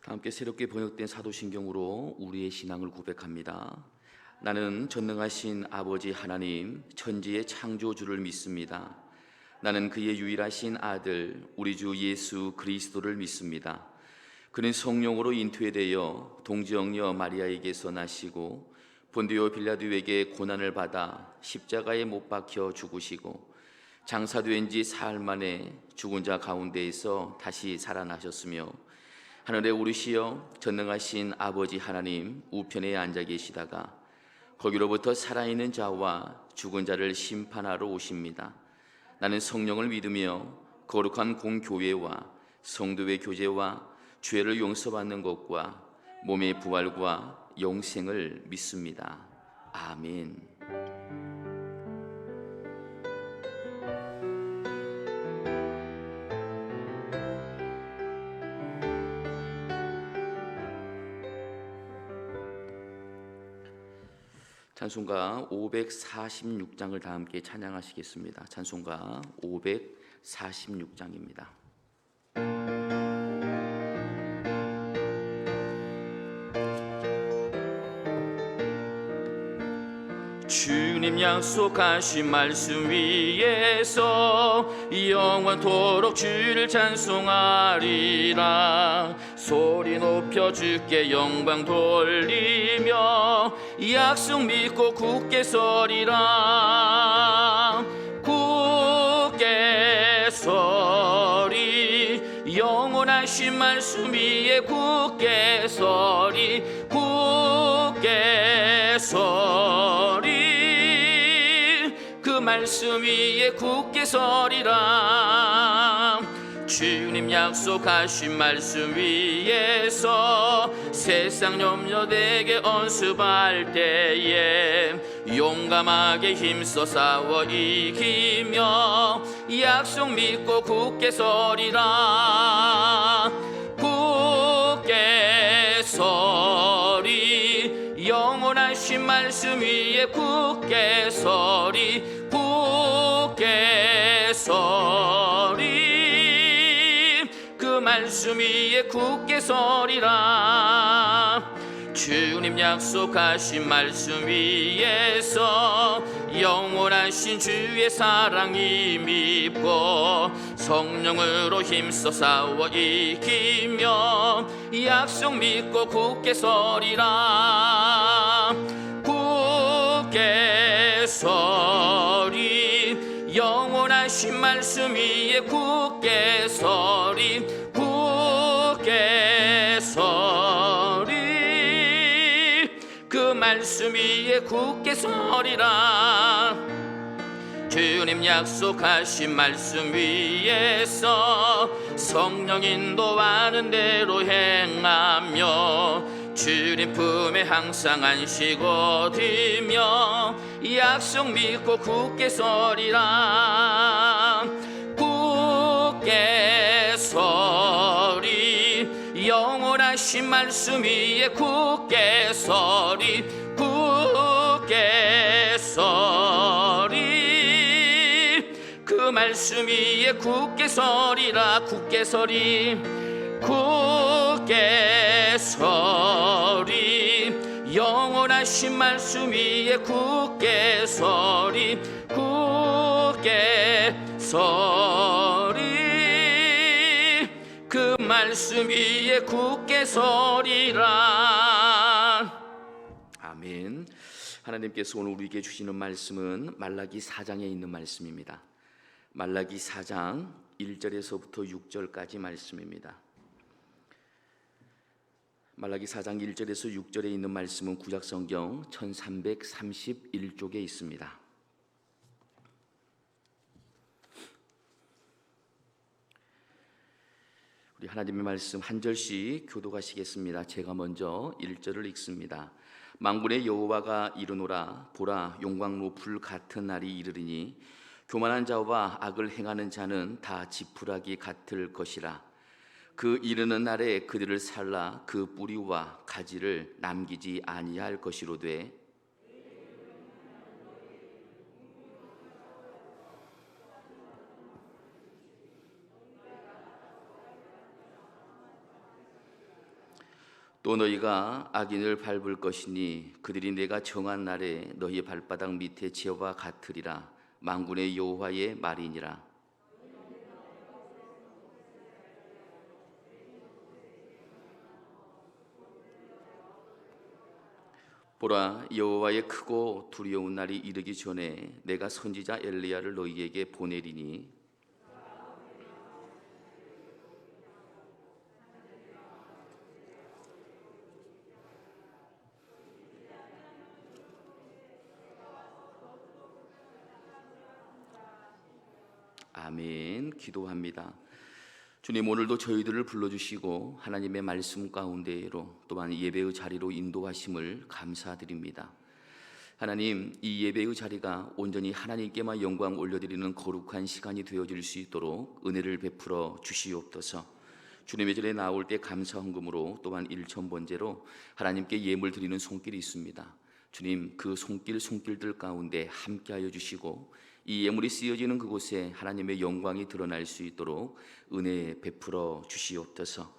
함께 새롭게 번역된 사도신경으로 우리의 신앙을 고백합니다. 나는 전능하신 아버지 하나님, 천지의 창조주를 믿습니다. 나는 그의 유일하신 아들, 우리 주 예수 그리스도를 믿습니다. 그는 성령으로 잉태되어 동정녀 마리아에게서 나시고 본디오 빌라도에게 고난을 받아 십자가에 못 박혀 죽으시고 장사된 지 사흘 만에 죽은 자 가운데에서 다시 살아나셨으며 하늘에 오르시어 전능하신 아버지 하나님 우편에 앉아 계시다가 거기로부터 살아있는 자와 죽은 자를 심판하러 오십니다. 나는 성령을 믿으며 거룩한 공교회와 성도의 교제와 죄를 용서받는 것과 몸의 부활과 영생을 믿습니다. 아멘. 찬송가 546장을 다 함께 찬양하시겠습니다. 찬송가 546장입니다. 주님 약속하신 말씀 위에서 영원토록 주를 찬송하리라. 소리 높여 주께 영광 돌리며 약속 믿고 굳게 서리라. 굳게 서리 영원하신 말씀 위에 굳게 서리. 굳게 서리 그 말씀 위에 굳게 서리라. 주님 약속하신 말씀 위에서 세상 염려되게 언습할 때에 용감하게 힘써 싸워 이기며 약속 믿고 굳게 서리라. 굳게 서리 영원하신 말씀 위에 굳게 서리. 굳게 서리 그 말씀 위에 굳게 서리라. 주님 약속하신 말씀 위에서 영원하신 주의 사랑 힘입고 성령으로 힘써 싸워 이기며 약속 믿고 굳게 서리라. 굳게 서리 영원하신 말씀 위에 굳게 서리. 굳게 서리 그 말씀 위에 굳게 서리라. 주님 약속하신 말씀 위에서 성령 인도하는 대로 행하며 주님 품에 항상 안식 얻으며 약속 믿고 굳게 서리라. 굳게 서리 영원하신 말씀 위에 굳게 서리. 굳게 서리 그 말씀 위에 굳게 서리라. 굳게 서리. 굳게 서리 영원하신 말씀 위에 굳게 서리. 굳게 서리 그 말씀 위에 굳게 서리라. 아멘. 하나님께서 오늘 우리에게 주시는 말씀은 말라기 4장에 있는 말씀입니다. 말라기 4장 1절에서부터 6절까지 말씀입니다. 말라기 4장 1절에서 6절에 있는 말씀은 구약성경 1331쪽에 있습니다. 우리 하나님의 말씀 한 절씩 교독하시겠습니다. 제가 먼저 1절을 읽습니다. 만군의 여호와가 이르노라. 보라, 용광로 불 같은 날이 이르리니 교만한 자와 악을 행하는 자는 다 지푸라기 같을 것이라. 그 이르는 날에 그들을 살라 그 뿌리와 가지를 남기지 아니할 것이로되 또 너희가 악인을 밟을 것이니 그들이 내가 정한 날에 너희 발바닥 밑에 지어와 같으리라. 만군의 여호와의 말이니라. 보라, 여호와의 크고 두려운 날이 이르기 전에 내가 선지자 엘리야를 너희에게 보내리니 아멘. 기도합니다. 주님, 오늘도 저희들을 불러주시고 하나님의 말씀 가운데로 또한 예배의 자리로 인도하심을 감사드립니다. 하나님, 이 예배의 자리가 온전히 하나님께만 영광 올려드리는 거룩한 시간이 되어질 수 있도록 은혜를 베풀어 주시옵소서. 주님의 전에 나올 때 감사 헌금으로 또한 일천번제로 하나님께 예물 드리는 손길이 있습니다. 주님, 그 손길들 가운데 함께하여 주시고 이 예물이 쓰여지는 그곳에 하나님의 영광이 드러날 수 있도록 은혜 베풀어 주시옵소서.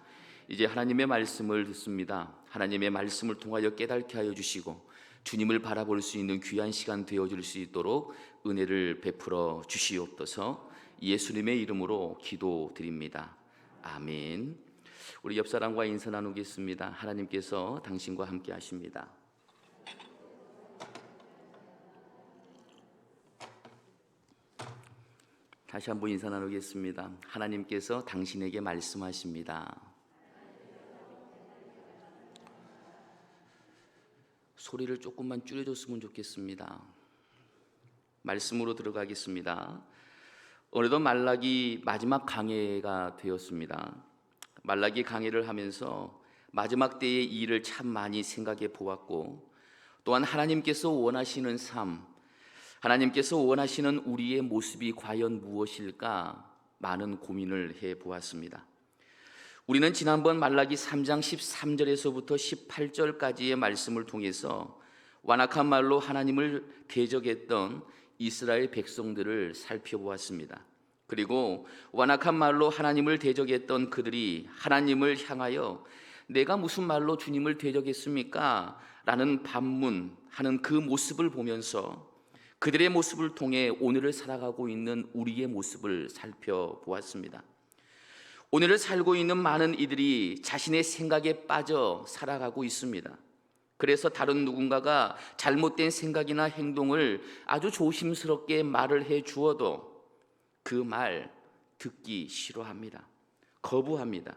이제 하나님의 말씀을 듣습니다. 하나님의 말씀을 통하여 깨닫게 하여 주시고 주님을 바라볼 수 있는 귀한 시간 되어줄 수 있도록 은혜를 베풀어 주시옵소서. 예수님의 이름으로 기도드립니다. 아멘. 우리 옆 사람과 인사 나누겠습니다. 하나님께서 당신과 함께 하십니다. 다시 한번 인사 나누겠습니다. 하나님께서 당신에게 말씀하십니다. 소리를 조금만 줄여줬으면 좋겠습니다. 말씀으로 들어가겠습니다. 어느덧 말라기 마지막 강해가 되었습니다. 말라기 강해를 하면서 마지막 때의 일을 참 많이 생각해 보았고, 또한 하나님께서 원하시는 삶, 하나님께서 원하시는 우리의 모습이 과연 무엇일까 많은 고민을 해 보았습니다. 우리는 지난번 말라기 3장 13절에서부터 18절까지의 말씀을 통해서 완악한 말로 하나님을 대적했던 이스라엘 백성들을 살펴보았습니다. 그리고 완악한 말로 하나님을 대적했던 그들이 하나님을 향하여 내가 무슨 말로 주님을 대적했습니까? 라는 반문하는 그 모습을 보면서 그들의 모습을 통해 오늘을 살아가고 있는 우리의 모습을 살펴보았습니다. 오늘을 살고 있는 많은 이들이 자신의 생각에 빠져 살아가고 있습니다. 그래서 다른 누군가가 잘못된 생각이나 행동을 아주 조심스럽게 말을 해 주어도 그 말 듣기 싫어합니다. 거부합니다.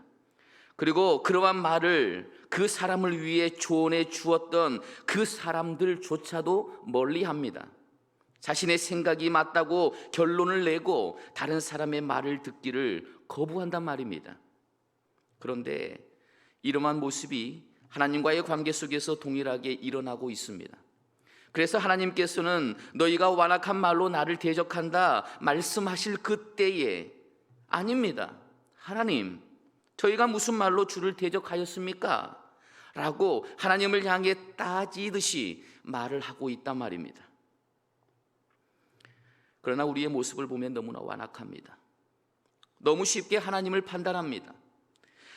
그리고 그러한 말을 그 사람을 위해 조언해 주었던 그 사람들조차도 멀리합니다. 자신의 생각이 맞다고 결론을 내고 다른 사람의 말을 듣기를 거부한단 말입니다. 그런데 이러한 모습이 하나님과의 관계 속에서 동일하게 일어나고 있습니다. 그래서 하나님께서는 너희가 완악한 말로 나를 대적한다 말씀하실 그때에 아닙니다. 하나님, 저희가 무슨 말로 주를 대적하였습니까? 라고 하나님을 향해 따지듯이 말을 하고 있단 말입니다. 그러나 우리의 모습을 보면 너무나 완악합니다. 너무 쉽게 하나님을 판단합니다.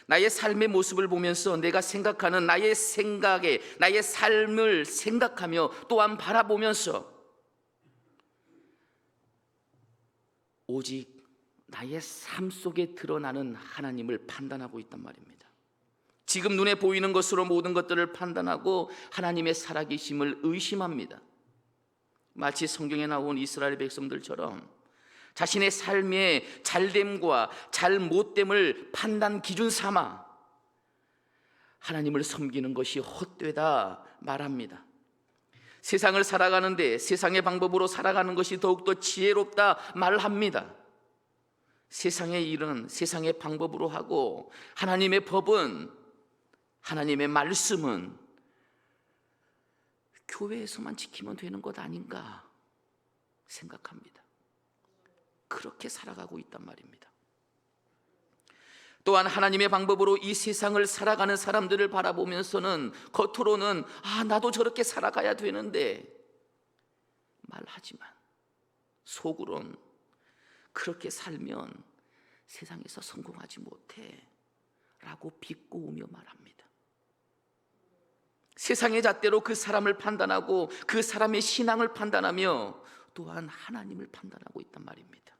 나의 삶의 모습을 보면서 내가 생각하는 나의 생각에 나의 삶을 생각하며 또한 바라보면서 오직 나의 삶 속에 드러나는 하나님을 판단하고 있단 말입니다. 지금 눈에 보이는 것으로 모든 것들을 판단하고 하나님의 살아계심을 의심합니다. 마치 성경에 나온 이스라엘 백성들처럼 자신의 삶의 잘됨과 잘못됨을 판단 기준 삼아 하나님을 섬기는 것이 헛되다 말합니다. 세상을 살아가는데 세상의 방법으로 살아가는 것이 더욱더 지혜롭다 말합니다. 세상의 일은 세상의 방법으로 하고 하나님의 법은, 하나님의 말씀은 교회에서만 지키면 되는 것 아닌가 생각합니다. 그렇게 살아가고 있단 말입니다. 또한 하나님의 방법으로 이 세상을 살아가는 사람들을 바라보면서는 겉으로는 나도 저렇게 살아가야 되는데 말하지만 속으론 그렇게 살면 세상에서 성공하지 못해 라고 비꼬으며 말합니다. 세상의 잣대로 그 사람을 판단하고 그 사람의 신앙을 판단하며 또한 하나님을 판단하고 있단 말입니다.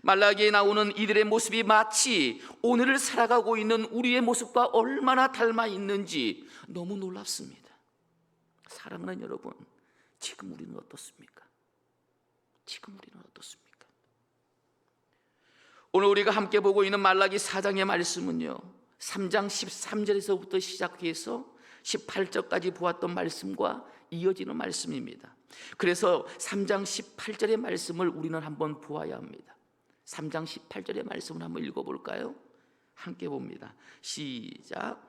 말라기에 나오는 이들의 모습이 마치 오늘을 살아가고 있는 우리의 모습과 얼마나 닮아 있는지 너무 놀랍습니다. 사랑하는 여러분, 지금 우리는 어떻습니까? 지금 우리는 어떻습니까? 오늘 우리가 함께 보고 있는 말라기 4장의 말씀은요, 3장 13절에서부터 시작해서 18절까지 보았던 말씀과 이어지는 말씀입니다. 그래서 3장 18절의 말씀을 우리는 한번 보아야 합니다. 3장 18절의 말씀을 한번 읽어볼까요? 함께 봅니다. 시작.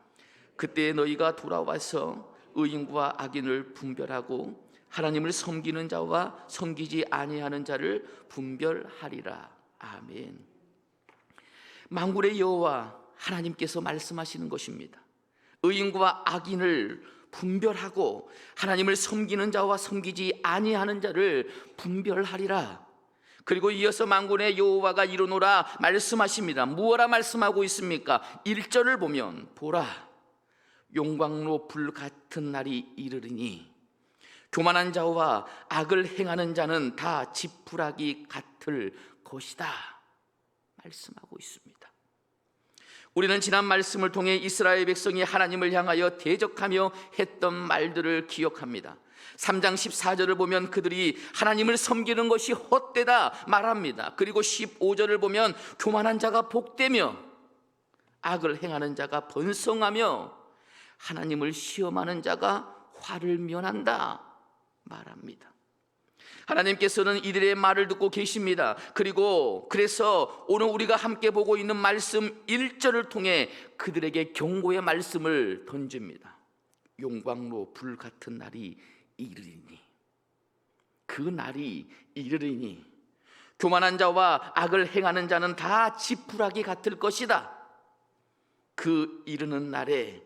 그때 너희가 돌아와서 의인과 악인을 분별하고 하나님을 섬기는 자와 섬기지 아니하는 자를 분별하리라. 아멘. 만군의 여호와 하나님께서 말씀하시는 것입니다. 의인과 악인을 분별하고 하나님을 섬기는 자와 섬기지 아니하는 자를 분별하리라. 그리고 이어서 만군의 여호와가 이르노라 말씀하십니다. 무엇라 말씀하고 있습니까? 1절을 보면 보라, 용광로 불 같은 날이 이르리니 교만한 자와 악을 행하는 자는 다 지푸라기 같을 것이다 말씀하고 있습니다. 우리는 지난 말씀을 통해 이스라엘 백성이 하나님을 향하여 대적하며 했던 말들을 기억합니다. 3장 14절을 보면 그들이 하나님을 섬기는 것이 헛되다 말합니다. 그리고 15절을 보면 교만한 자가 복되며 악을 행하는 자가 번성하며 하나님을 시험하는 자가 화를 면한다 말합니다. 하나님께서는 이들의 말을 듣고 계십니다. 그래서 오늘 우리가 함께 보고 있는 말씀 1절을 통해 그들에게 경고의 말씀을 던집니다. 용광로 불 같은 날이 이르리니, 그 날이 이르리니 교만한 자와 악을 행하는 자는 다 지푸라기 같을 것이다. 그 이르는 날에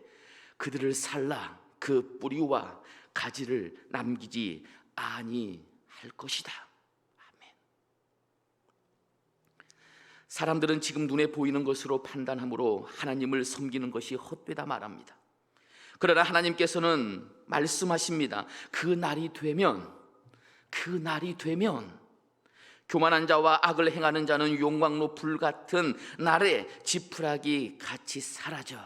그들을 살라 그 뿌리와 가지를 남기지 아니할 것이다. 아멘. 사람들은 지금 눈에 보이는 것으로 판단함으로 하나님을 섬기는 것이 헛되다 말합니다. 그러나 하나님께서는 말씀하십니다. 그 날이 되면 교만한 자와 악을 행하는 자는 용광로 불 같은 날에 지푸라기 같이 사라져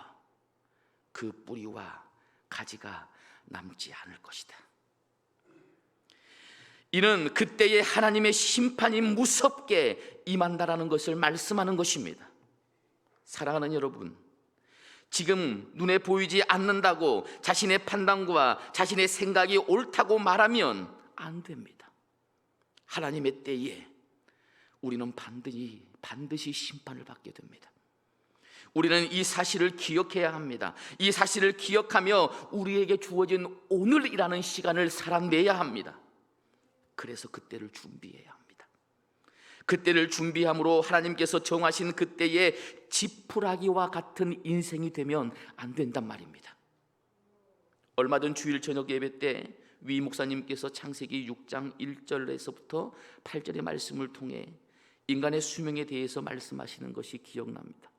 그 뿌리와 가지가 남지 않을 것이다. 이는 그때의 하나님의 심판이 무섭게 임한다라는 것을 말씀하는 것입니다. 사랑하는 여러분, 지금 눈에 보이지 않는다고 자신의 판단과 자신의 생각이 옳다고 말하면 안 됩니다. 하나님의 때에 우리는 반드시 심판을 받게 됩니다. 우리는 이 사실을 기억해야 합니다. 이 사실을 기억하며 우리에게 주어진 오늘이라는 시간을 살아내야 합니다. 그래서 그때를 준비해야 합니다. 그때를 준비함으로 하나님께서 정하신 그때에 지푸라기와 같은 인생이 되면 안 된단 말입니다. 얼마 전 주일 저녁 예배 때 위 목사님께서 창세기 6장 1절에서부터 8절의 말씀을 통해 인간의 수명에 대해서 말씀하시는 것이 기억납니다.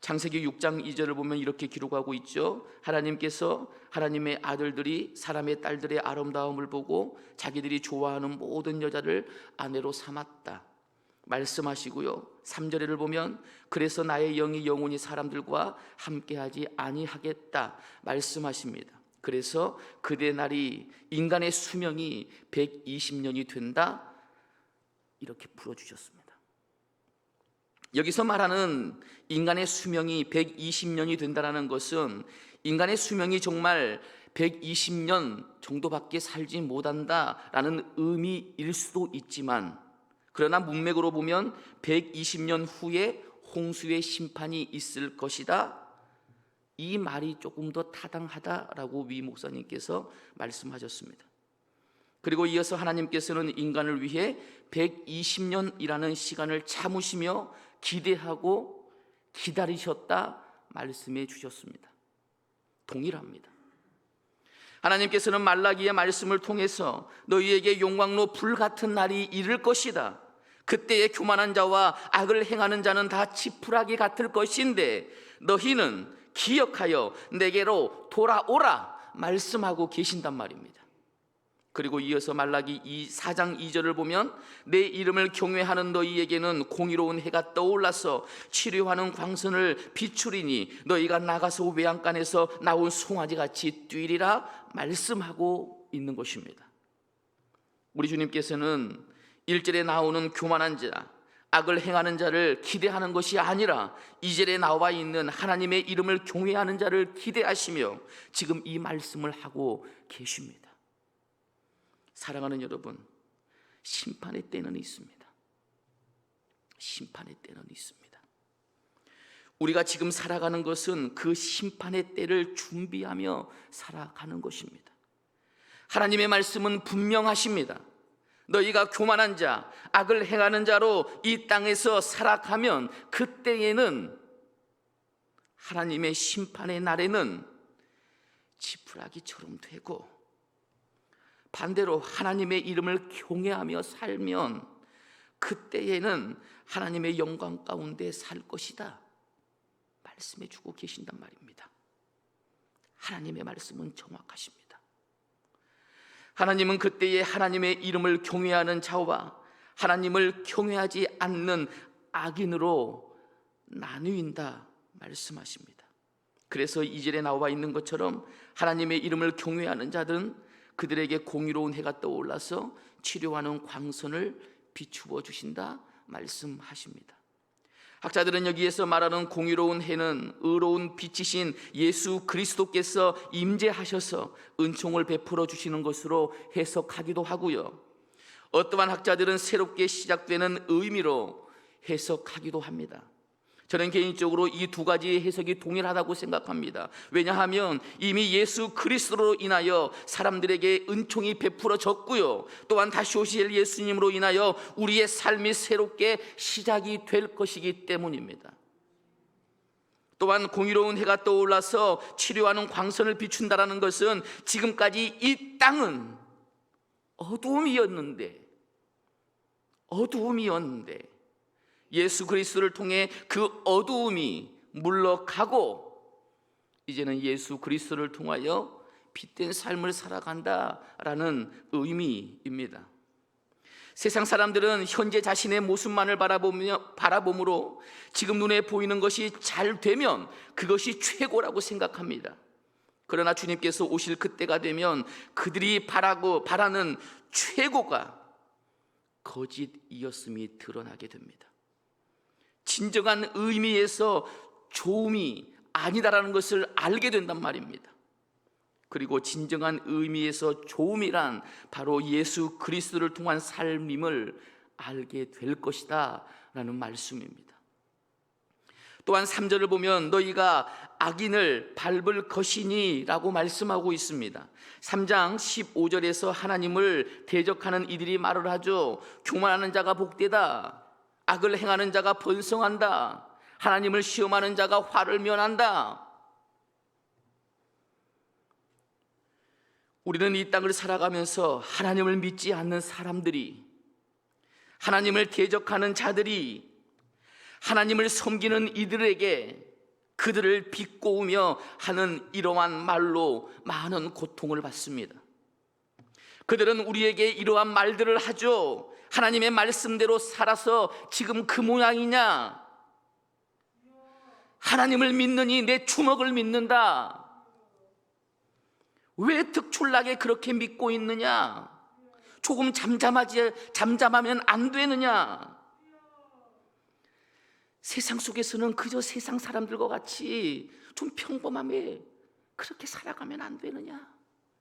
창세기 6장 2절을 보면 이렇게 기록하고 있죠. 하나님께서 하나님의 아들들이 사람의 딸들의 아름다움을 보고 자기들이 좋아하는 모든 여자를 아내로 삼았다 말씀하시고요. 3절을 보면 그래서 나의 영이 영원히 사람들과 함께하지 아니하겠다 말씀하십니다. 그래서 그대 날이 인간의 수명이 120년이 된다 이렇게 풀어주셨습니다. 여기서 말하는 인간의 수명이 120년이 된다는 것은 인간의 수명이 정말 120년 정도밖에 살지 못한다라는 의미일 수도 있지만, 그러나 문맥으로 보면 120년 후에 홍수의 심판이 있을 것이다, 이 말이 조금 더 타당하다라고 위 목사님께서 말씀하셨습니다. 그리고 이어서 하나님께서는 인간을 위해 120년이라는 시간을 참으시며 기대하고 기다리셨다 말씀해 주셨습니다. 동일합니다. 하나님께서는 말라기의 말씀을 통해서 너희에게 용광로 불 같은 날이 이를 것이다. 그때의 교만한 자와 악을 행하는 자는 다 지푸라기 같을 것인데 너희는 기억하여 내게로 돌아오라 말씀하고 계신단 말입니다. 그리고 이어서 말라기 4장 2절을 보면 내 이름을 경외하는 너희에게는 공의로운 해가 떠올라서 치료하는 광선을 비추리니 너희가 나가서 외양간에서 나온 송아지같이 뛰리라 말씀하고 있는 것입니다. 우리 주님께서는 1절에 나오는 교만한 자, 악을 행하는 자를 기대하는 것이 아니라 2절에 나와 있는 하나님의 이름을 경외하는 자를 기대하시며 지금 이 말씀을 하고 계십니다. 사랑하는 여러분, 심판의 때는 있습니다. 심판의 때는 있습니다. 우리가 지금 살아가는 것은 그 심판의 때를 준비하며 살아가는 것입니다. 하나님의 말씀은 분명하십니다. 너희가 교만한 자, 악을 행하는 자로 이 땅에서 살아가면 그때에는, 하나님의 심판의 날에는 지푸라기처럼 되고, 반대로 하나님의 이름을 경외하며 살면 그때에는 하나님의 영광 가운데 살 것이다 말씀해 주고 계신단 말입니다. 하나님의 말씀은 정확하십니다. 하나님은 그때에 하나님의 이름을 경외하는 자와 하나님을 경외하지 않는 악인으로 나누인다 말씀하십니다. 그래서 2절에 나와 있는 것처럼 하나님의 이름을 경외하는 자들은 그들에게 공의로운 해가 떠올라서 치료하는 광선을 비추어 주신다 말씀하십니다. 학자들은 여기에서 말하는 공의로운 해는 의로운 빛이신 예수 그리스도께서 임재하셔서 은총을 베풀어 주시는 것으로 해석하기도 하고요, 어떠한 학자들은 새롭게 시작되는 의미로 해석하기도 합니다. 저는 개인적으로 이 두 가지의 해석이 동일하다고 생각합니다. 왜냐하면 이미 예수 그리스도로 인하여 사람들에게 은총이 베풀어졌고요, 또한 다시 오실 예수님으로 인하여 우리의 삶이 새롭게 시작이 될 것이기 때문입니다. 또한 공의로운 해가 떠올라서 치료하는 광선을 비춘다라는 것은 지금까지 이 땅은 어두움이었는데 예수 그리스도를 통해 그 어두움이 물러가고 이제는 예수 그리스도를 통하여 빛된 삶을 살아간다라는 의미입니다. 세상 사람들은 현재 자신의 모습만을 바라보므로 지금 눈에 보이는 것이 잘 되면 그것이 최고라고 생각합니다. 그러나 주님께서 오실 그때가 되면 그들이 바라는 최고가 거짓이었음이 드러나게 됩니다. 진정한 의미에서 좋음이 아니다라는 것을 알게 된단 말입니다. 그리고 진정한 의미에서 좋음이란 바로 예수 그리스도를 통한 삶임을 알게 될 것이다 라는 말씀입니다. 또한 3절을 보면 너희가 악인을 밟을 것이니 라고 말씀하고 있습니다. 3장 15절에서 하나님을 대적하는 이들이 말을 하죠. 교만하는 자가 복되다, 악을 행하는 자가 번성한다, 하나님을 시험하는 자가 화를 면한다. 우리는 이 땅을 살아가면서 하나님을 믿지 않는 사람들이, 하나님을 대적하는 자들이 하나님을 섬기는 이들에게 그들을 비꼬으며 하는 이러한 말로 많은 고통을 받습니다. 그들은 우리에게 이러한 말들을 하죠. 하나님의 말씀대로 살아서 지금 그 모양이냐? 하나님을 믿느니 내 주먹을 믿는다. 왜 특출나게 그렇게 믿고 있느냐? 조금 잠잠하면 안 되느냐? 세상 속에서는 그저 세상 사람들과 같이 좀 평범하게 그렇게 살아가면 안 되느냐?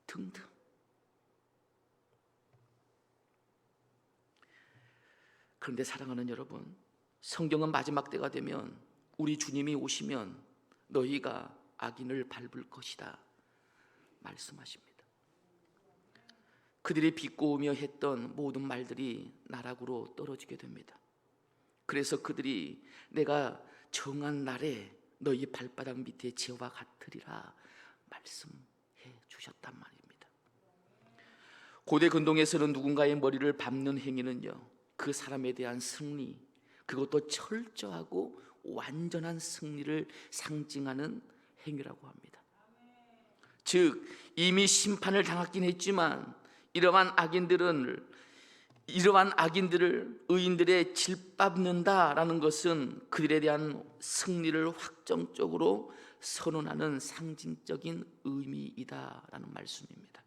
등등. 그런데 사랑하는 여러분, 성경은 마지막 때가 되면 우리 주님이 오시면 너희가 악인을 밟을 것이다 말씀하십니다. 그들이 비꼬으며 했던 모든 말들이 나락으로 떨어지게 됩니다. 그래서 그들이 내가 정한 날에 너희 발바닥 밑에 재와 같으리라 말씀해 주셨단 말입니다. 고대 근동에서는 누군가의 머리를 밟는 행위는요, 그 사람에 대한 승리, 그것도 철저하고 완전한 승리를 상징하는 행위라고 합니다. 즉 이미 심판을 당하긴 했지만 이러한 악인들을 의인들의 질밟는다라는 것은 그들에 대한 승리를 확정적으로 선언하는 상징적인 의미이다라는 말씀입니다.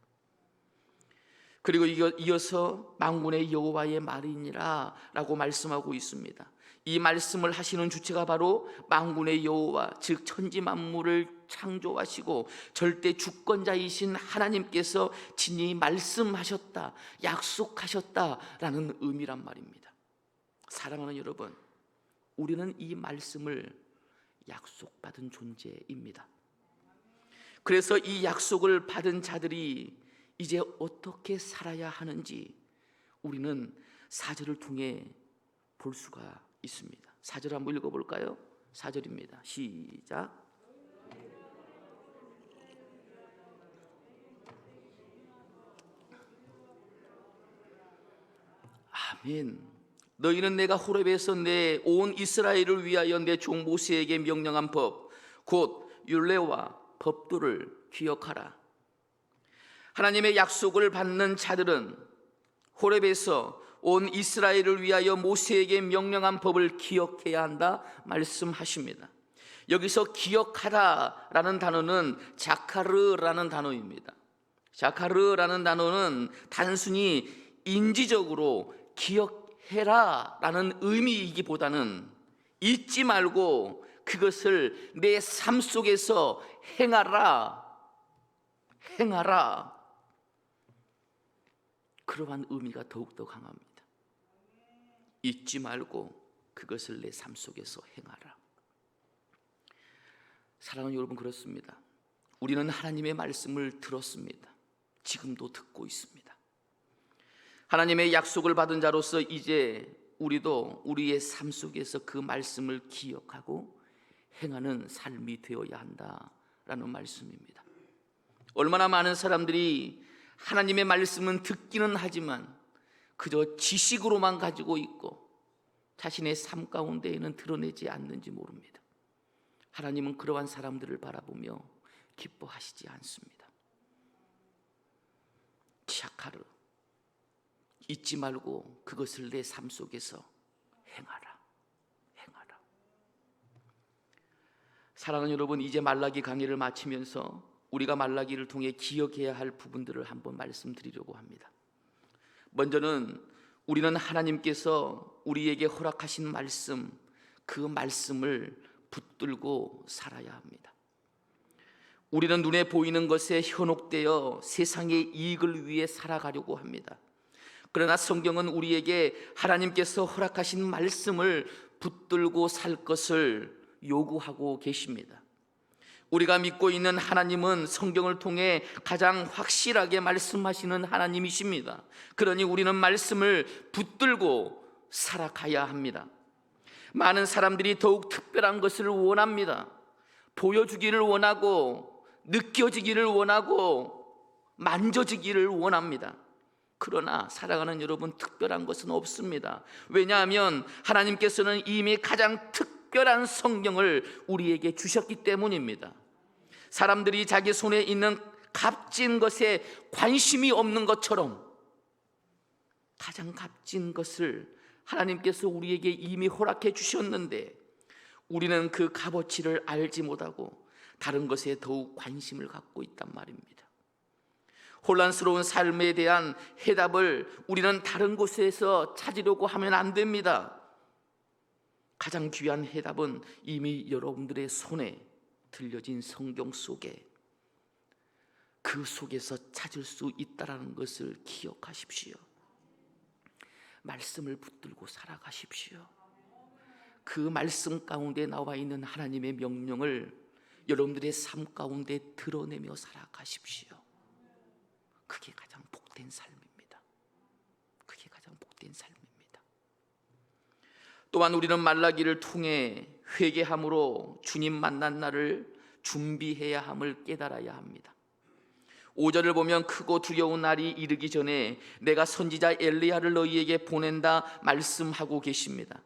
그리고 이어서 만군의 여호와의 말이니라 라고 말씀하고 있습니다. 이 말씀을 하시는 주체가 바로 만군의 여호와, 즉 천지 만물을 창조하시고 절대 주권자이신 하나님께서 친히 말씀하셨다, 약속하셨다라는 의미란 말입니다. 사랑하는 여러분, 우리는 이 말씀을 약속받은 존재입니다. 그래서 이 약속을 받은 자들이 이제 어떻게 살아야 하는지 우리는 4절을 통해 볼 수가 있습니다. 4절 한번 읽어볼까요? 4절입니다. 시작. 아멘. 너희는 내가 호렙에서 내 온 이스라엘을 위하여 내 종 모세에게 명령한 법, 곧 율례와 법도를 기억하라. 하나님의 약속을 받는 자들은 호렙에서 온 이스라엘을 위하여 모세에게 명령한 법을 기억해야 한다 말씀하십니다. 여기서 기억하라라는 단어는 자카르라는 단어입니다. 자카르라는 단어는 단순히 인지적으로 기억해라라는 의미이기보다는 잊지 말고 그것을 내 삶 속에서 행하라, 그러한 의미가 더욱더 강합니다. 잊지 말고 그것을 내 삶 속에서 행하라. 사랑하는 여러분, 그렇습니다. 우리는 하나님의 말씀을 들었습니다. 지금도 듣고 있습니다. 하나님의 약속을 받은 자로서 이제 우리도 우리의 삶 속에서 그 말씀을 기억하고 행하는 삶이 되어야 한다라는 말씀입니다. 얼마나 많은 사람들이 하나님의 말씀은 듣기는 하지만 그저 지식으로만 가지고 있고 자신의 삶 가운데에는 드러내지 않는지 모릅니다. 하나님은 그러한 사람들을 바라보며 기뻐하시지 않습니다. 자카르, 잊지 말고 그것을 내 삶 속에서 행하라. 사랑하는 여러분, 이제 말라기 강의를 마치면서 우리가 말라기를 통해 기억해야 할 부분들을 한번 말씀드리려고 합니다. 먼저는 우리는 하나님께서 우리에게 허락하신 말씀, 그 말씀을 붙들고 살아야 합니다. 우리는 눈에 보이는 것에 현혹되어 세상의 이익을 위해 살아가려고 합니다. 그러나 성경은 우리에게 하나님께서 허락하신 말씀을 붙들고 살 것을 요구하고 계십니다. 우리가 믿고 있는 하나님은 성경을 통해 가장 확실하게 말씀하시는 하나님이십니다. 그러니 우리는 말씀을 붙들고 살아가야 합니다. 많은 사람들이 더욱 특별한 것을 원합니다. 보여주기를 원하고 느껴지기를 원하고 만져지기를 원합니다. 그러나 사랑하는 여러분, 특별한 것은 없습니다. 왜냐하면 하나님께서는 이미 가장 특별한 성경을 우리에게 주셨기 때문입니다. 사람들이 자기 손에 있는 값진 것에 관심이 없는 것처럼 가장 값진 것을 하나님께서 우리에게 이미 허락해 주셨는데 우리는 그 값어치를 알지 못하고 다른 것에 더욱 관심을 갖고 있단 말입니다. 혼란스러운 삶에 대한 해답을 우리는 다른 곳에서 찾으려고 하면 안 됩니다. 가장 귀한 해답은 이미 여러분들의 손에 들려진 성경 속에, 그 속에서 찾을 수 있다는 것을 기억하십시오. 말씀을 붙들고 살아가십시오. 그 말씀 가운데 나와 있는 하나님의 명령을 여러분들의 삶 가운데 드러내며 살아가십시오. 그게 가장 복된 삶입니다. 그게 가장 복된 삶입니다. 또한 우리는 말라기를 통해 회개함으로 주님 만난 날을 준비해야 함을 깨달아야 합니다. 5절을 보면 크고 두려운 날이 이르기 전에 내가 선지자 엘리야를 너희에게 보낸다 말씀하고 계십니다.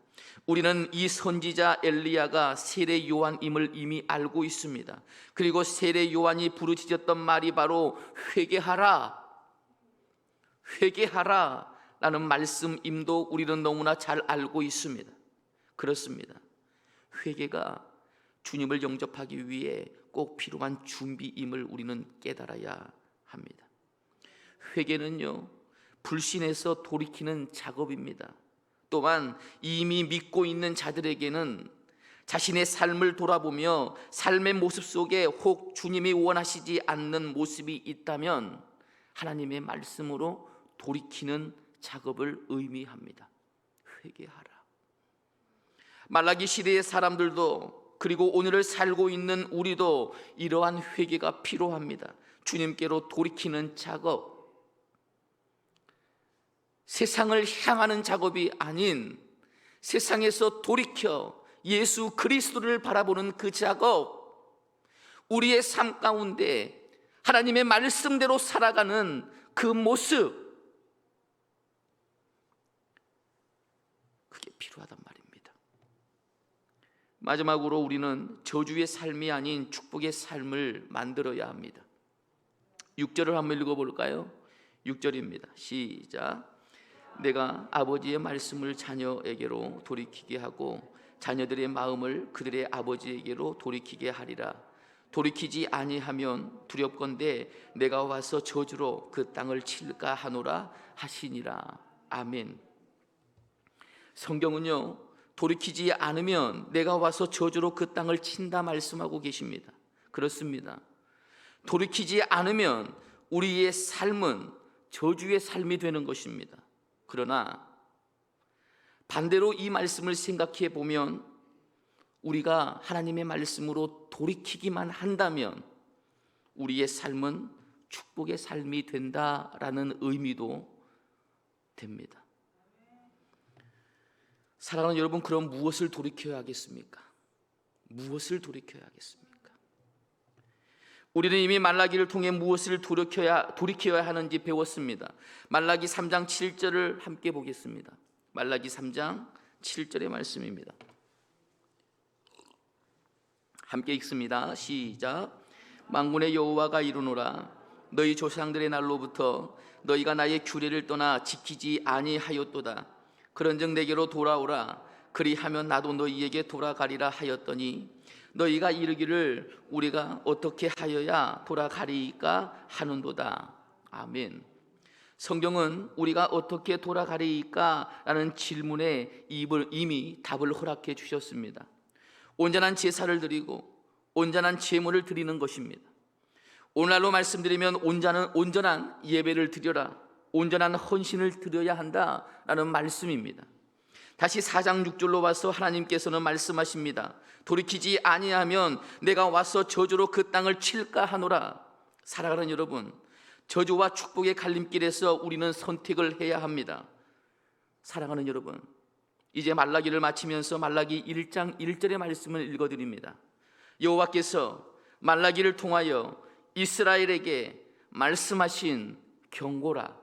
우리는 이 선지자 엘리야가 세례 요한임을 이미 알고 있습니다. 그리고 세례 요한이 부르짖었던 말이 바로 회개하라, 회개하라 라는 말씀임도 우리는 너무나 잘 알고 있습니다. 그렇습니다. 회개가 주님을 영접하기 위해 꼭 필요한 준비임을 우리는 깨달아야 합니다. 회개는요, 불신에서 돌이키는 작업입니다. 또한 이미 믿고 있는 자들에게는 자신의 삶을 돌아보며 삶의 모습 속에 혹 주님이 원하시지 않는 모습이 있다면 하나님의 말씀으로 돌이키는 작업을 의미합니다. 회개하라. 말라기 시대의 사람들도, 그리고 오늘을 살고 있는 우리도 이러한 회개가 필요합니다. 주님께로 돌이키는 작업, 세상을 향하는 작업이 아닌 세상에서 돌이켜 예수 그리스도를 바라보는 그 작업, 우리의 삶 가운데 하나님의 말씀대로 살아가는 그 모습, 그게 필요하단 말입니다. 마지막으로 우리는 저주의 삶이 아닌 축복의 삶을 만들어야 합니다. 6절을 한번 읽어볼까요? 6절입니다. 시작. 내가 아버지의 말씀을 자녀에게로 돌이키게 하고 자녀들의 마음을 그들의 아버지에게로 돌이키게 하리라. 돌이키지 아니하면 두렵건대 내가 와서 저주로 그 땅을 칠까 하노라 하시니라. 아멘. 성경은요, 돌이키지 않으면 내가 와서 저주로 그 땅을 친다 말씀하고 계십니다. 그렇습니다. 돌이키지 않으면 우리의 삶은 저주의 삶이 되는 것입니다. 그러나 반대로 이 말씀을 생각해 보면 우리가 하나님의 말씀으로 돌이키기만 한다면 우리의 삶은 축복의 삶이 된다라는 의미도 됩니다. 사랑하는 여러분, 그럼 무엇을 돌이켜야 하겠습니까? 무엇을 돌이켜야 하겠습니까? 우리는 이미 말라기를 통해 무엇을 돌이켜야 하는지 배웠습니다. 말라기 3장 7절을 함께 보겠습니다. 말라기 3장 7절의 말씀입니다. 함께 읽습니다. 시작. 만군의 여호와가 이르노라. 너희 조상들의 날로부터 너희가 나의 규례를 떠나 지키지 아니하였도다. 그런즉 내게로 돌아오라. 그리하면 나도 너희에게 돌아가리라 하였더니 너희가 이르기를 우리가 어떻게 하여야 돌아가리이까 하는도다. 아멘. 성경은 우리가 어떻게 돌아가리이까 라는 질문에 이미 답을 허락해 주셨습니다. 온전한 제사를 드리고 온전한 제물을 드리는 것입니다. 오늘날로 말씀드리면 온전한 예배를 드려라, 온전한 헌신을 드려야 한다라는 말씀입니다. 다시 4장 6절로 와서 하나님께서는 말씀하십니다. 돌이키지 아니하면 내가 와서 저주로 그 땅을 칠까 하노라. 사랑하는 여러분, 저주와 축복의 갈림길에서 우리는 선택을 해야 합니다. 사랑하는 여러분, 이제 말라기를 마치면서 말라기 1장 1절의 말씀을 읽어드립니다. 여호와께서 말라기를 통하여 이스라엘에게 말씀하신 경고라.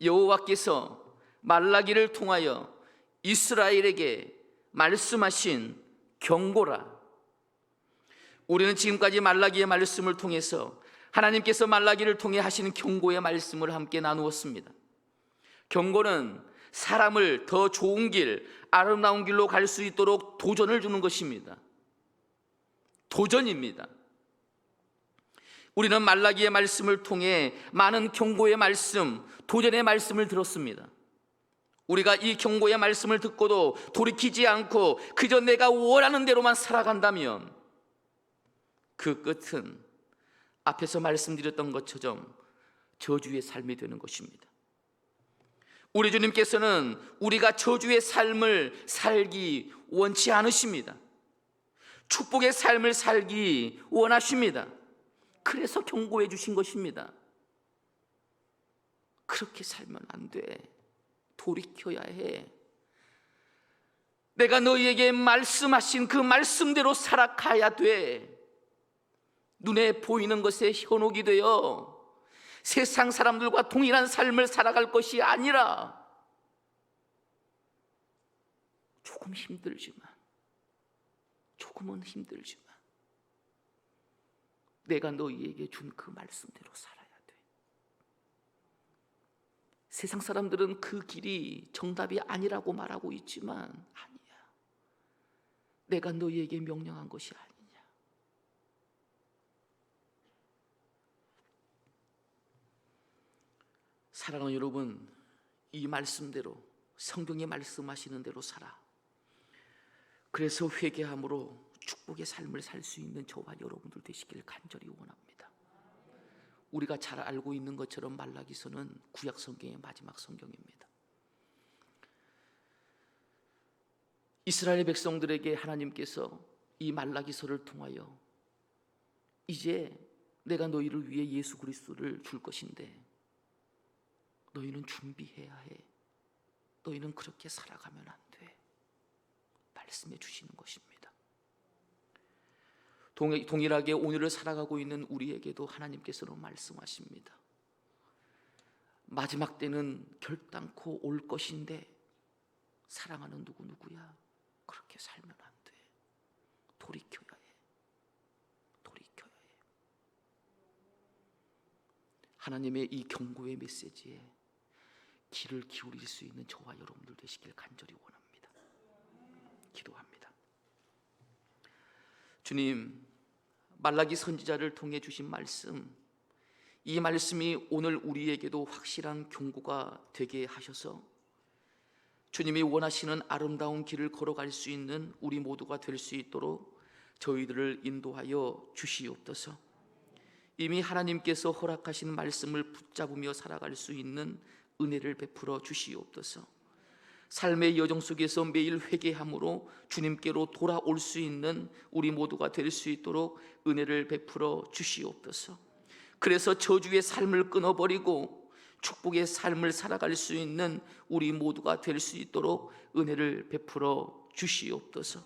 여호와께서 말라기를 통하여 이스라엘에게 말씀하신 경고라. 우리는 지금까지 말라기의 말씀을 통해서 하나님께서 말라기를 통해 하시는 경고의 말씀을 함께 나누었습니다. 경고는 사람을 더 좋은 길, 아름다운 길로 갈 수 있도록 도전을 주는 것입니다. 도전입니다. 우리는 말라기의 말씀을 통해 많은 경고의 말씀, 도전의 말씀을 들었습니다. 우리가 이 경고의 말씀을 듣고도 돌이키지 않고 그저 내가 원하는 대로만 살아간다면 그 끝은 앞에서 말씀드렸던 것처럼 저주의 삶이 되는 것입니다. 우리 주님께서는 우리가 저주의 삶을 살기 원치 않으십니다. 축복의 삶을 살기 원하십니다. 그래서 경고해 주신 것입니다. 그렇게 살면 안 돼. 돌이켜야 해. 내가 너희에게 말씀하신 그 말씀대로 살아가야 돼. 눈에 보이는 것에 현혹이 되어 세상 사람들과 동일한 삶을 살아갈 것이 아니라 조금 힘들지만, 조금은 힘들지만 내가 너희에게 준 그 말씀대로 살아야 돼. 세상 사람들은 그 길이 정답이 아니라고 말하고 있지만 아니야. 내가 너희에게 명령한 것이 아니냐. 사랑하는 여러분, 이 말씀대로, 성경이 말씀하시는 대로 살아. 그래서 회개함으로 축복의 삶을 살 수 있는 저와 여러분들 되시길 간절히 원합니다. 우리가 잘 알고 있는 것처럼 말라기서는 구약 성경의 마지막 성경입니다. 이스라엘 백성들에게 하나님께서 이 말라기서를 통하여 이제 내가 너희를 위해 예수 그리스도를 줄 것인데 너희는 준비해야 해. 너희는 그렇게 살아가면 안 돼. 말씀해 주시는 것입니다. 동일하게 오늘을 살아가고 있는 우리에게도 하나님께서는 말씀하십니다. 마지막 때는 결단코 올 것인데 사랑하는 누구야? 그렇게 살면 안 돼. 돌이켜야 해. 돌이켜야 해. 하나님의 이 경고의 메시지에 귀를 기울일 수 있는 저와 여러분들 되시길 간절히 원합니다. 기도합니다. 주님, 말라기 선지자를 통해 주신 말씀, 이 말씀이 오늘 우리에게도 확실한 경고가 되게 하셔서 주님이 원하시는 아름다운 길을 걸어갈 수 있는 우리 모두가 될 수 있도록 저희들을 인도하여 주시옵소서. 이미 하나님께서 허락하신 말씀을 붙잡으며 살아갈 수 있는 은혜를 베풀어 주시옵소서. 삶의 여정 속에서 매일 회개함으로 주님께로 돌아올 수 있는 우리 모두가 될 수 있도록 은혜를 베풀어 주시옵소서. 그래서 저주의 삶을 끊어버리고 축복의 삶을 살아갈 수 있는 우리 모두가 될 수 있도록 은혜를 베풀어 주시옵소서.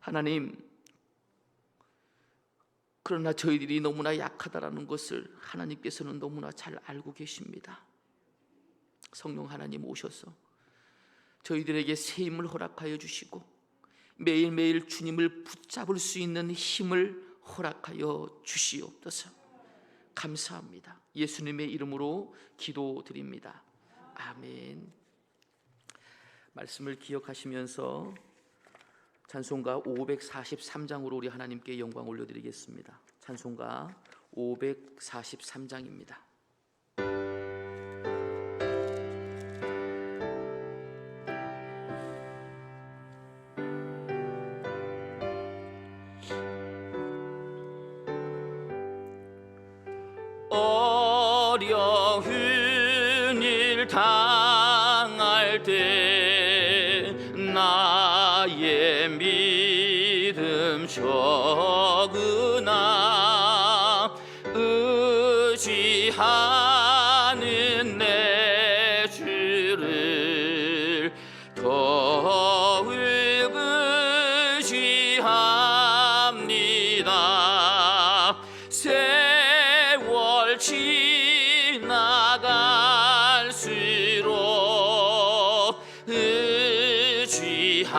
하나님, 그러나 저희들이 너무나 약하다라는 것을 하나님께서는 너무나 잘 알고 계십니다. 성령 하나님 오셔서 저희들에게 새 힘을 허락하여 주시고 매일매일 주님을 붙잡을 수 있는 힘을 허락하여 주시옵소서. 감사합니다. 예수님의 이름으로 기도드립니다. 아멘. 말씀을 기억하시면서 찬송가 543장으로 우리 하나님께 영광 올려드리겠습니다. 찬송가 543장입니다. 어려운 일 당할 때 나의 믿음 적으나 의지하는 내 주를 더욱 의지합니다. 세월 지나갈수록 의지할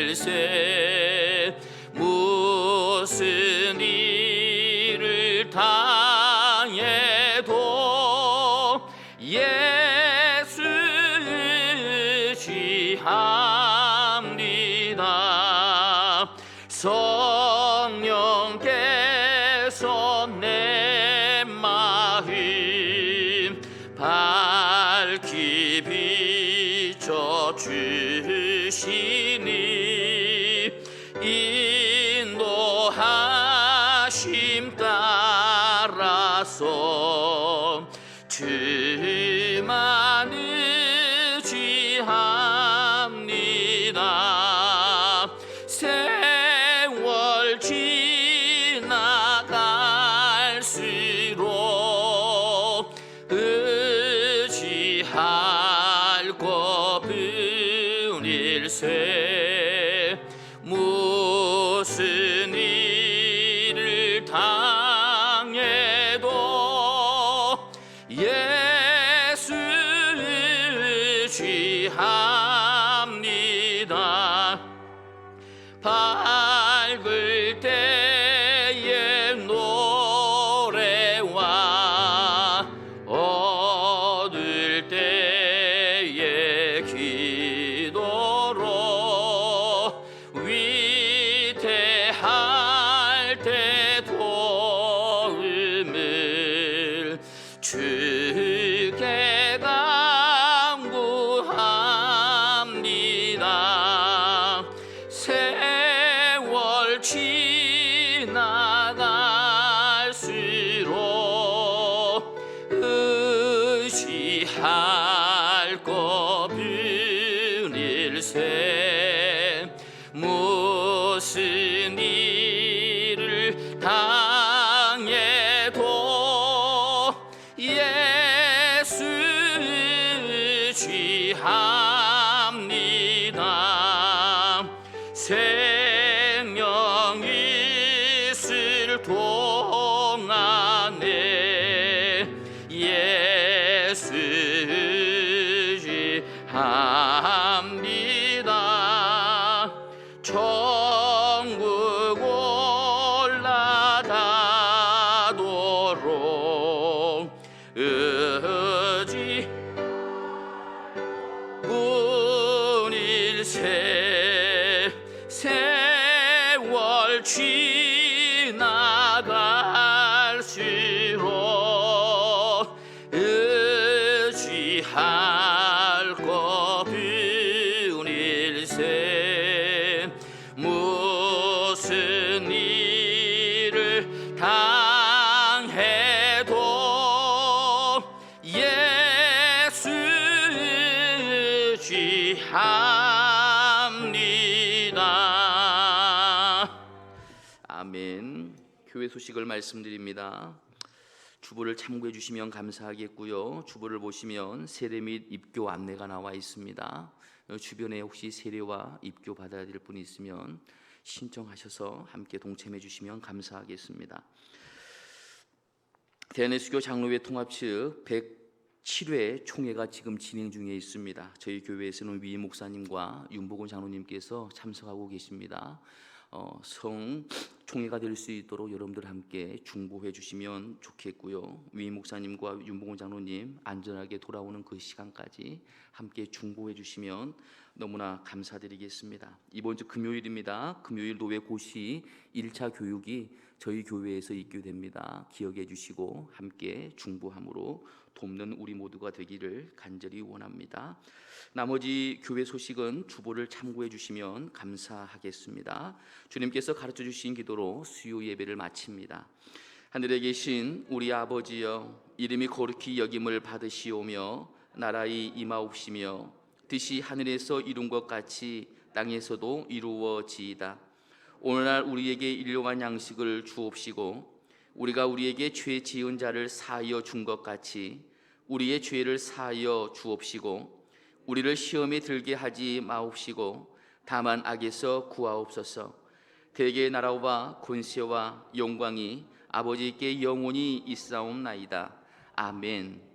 것뿐일세. 무슨 일을 당해도 예수 의지합니다. 성령께서 내 마음 밝히 비춰주시니 인도하심 따라서 주만 의지합니다. 세월 지나갈수록 의지할 것뿐일세. 무슨 일을 당해도 예수 의지 밝을 때의 노래와 어두울 때의 기도로 위태할 때 도움을 주께 간구합니다. 세월 지나갈수록 의지할 것 뿐일세. 무슨 일을 당해도 예수 의지합니다. 생명 있을 동안에 예수 의지합니다. 천국 올라가도록 의지 뿐일세. 세월 지나갈수록 의지할 것 뿐일세. 무슨 일을 당해도 예수 의지합니다. 아멘. 교회 소식을 말씀드립니다. 주보를 참고해 주시면 감사하겠고요. 주보를 보시면 세례 및 입교 안내가 나와 있습니다. 주변에 혹시 세례와 입교 받아야 될 분이 있으면 신청하셔서 함께 동참해 주시면 감사하겠습니다. 대한예수교 장로회 통합 측 107회 총회가 지금 진행 중에 있습니다. 저희 교회에서는 위 목사님과 윤복원 장로님께서 참석하고 계십니다. 성 총회가 될 수 있도록 여러분들 함께 중보해 주시면 좋겠고요. 위 목사님과 윤봉원 장로님 안전하게 돌아오는 그 시간까지 함께 중보해 주시면 너무나 감사드리겠습니다. 이번 주 금요일입니다. 금요일 노회 고시 1차 교육이 저희 교회에서 있게 됩니다. 기억해 주시고 함께 중보함으로 돕는 우리 모두가 되기를 간절히 원합니다. 나머지 교회 소식은 주보를 참고해 주시면 감사하겠습니다. 주님께서 가르쳐 주신 기도로 수요 예배를 마칩니다. 하늘에 계신 우리 아버지여, 이름이 거룩히 여김을 받으시오며 나라의 임하옵시며 뜻이 하늘에서 이룬 것 같이 땅에서도 이루어지이다. 오늘날 우리에게 일용할 양식을 주옵시고 우리가 우리에게 죄 지은 자를 사하여 준 것 같이 우리의 죄를 사하여 주옵시고 우리를 시험에 들게 하지 마옵시고 다만 악에서 구하옵소서. 대개의 나라와 권세와 영광이 아버지께 영원히 있사옵나이다. 아멘.